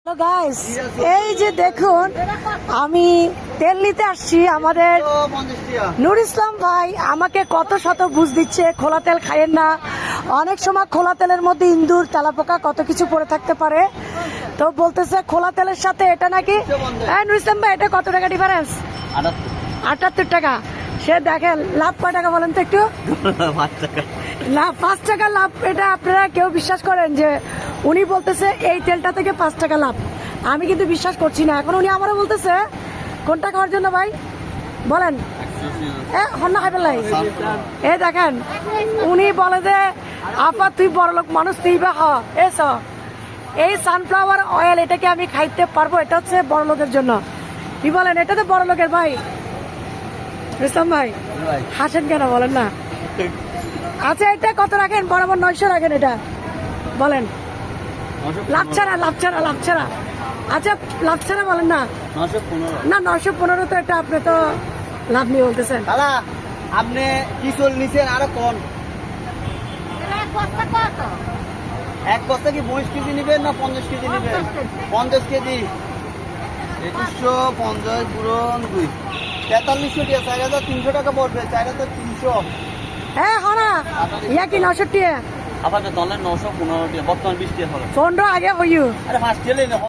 Hello guys, এই যে দেখুন আমি তেল নিতে আসছি। আমাদের নুর ইসলাম ভাই আমাকে কত শত বুঝ দিচ্ছে, খোলা তেল খাইয়েন না, অনেক সময় খোলা তেলের মধ্যে ইঁদুর তেলাপোকা কত কিছু পড়ে থাকতে পারে। তো বলতেছে খোলা তেলের সাথে এটা নাকি নুর ইসলাম ভাই এটা কত টাকা ডিফারেন্স? 78 টাকা। সে দেখেন লাভ কয় টাকা বলেন তো একটু? 5 টাকা লাভ, 5 টাকা লাভ। এটা আপনারা কেউ বিশ্বাস করেন যে উনি বলতেছে এই তেলটা থেকে 5 টাকা লাভ? আমি কিন্তু বিশ্বাস করছি না। এখন উনি আমারও বলতেছে কোনটা খাওয়ার জন্য ভাই বলেন? হন্না খাই পেলাই। এই দেখেন উনি বলে যে আপা তুই বড়লোক মানুষ, তুই বা হ এই সানফ্লাওয়ার অয়েল এটাকে আমি খাইতে পারবো? এটা হচ্ছে বড় লোকের জন্য। কি বলেন? এটা তো বড় লোকের ভাই। ইসলাম ভাই হাসেন কেন বলেন না? আচ্ছা এটা কত রাখেন? বরাবর 900 রাখেন। এটা বলেন লাভ ছাড়া, লাভ ছাড়া, লাভ ছাড়া। আচ্ছা লাভ ছাড়া বলেন না। 915 না 915 তো এটা আপনি তো লাভ নিয়ে বলতেছেন। দাদা আপনি কি চল নিছেন আরো কোন এক বস্তা কি 22 কেজি নেবেন না 50 কেজি নেবেন? 50 কেজি 2150 পূরণ 2 4300 টাকা, 4300 টাকা পড়বে। 4300 হ্যাঁ হনা ইয়া কি 69 আবার $915 বর্তমান 20 টাকা হলো। 15 আগে হইউ। আরে ফার্স্ট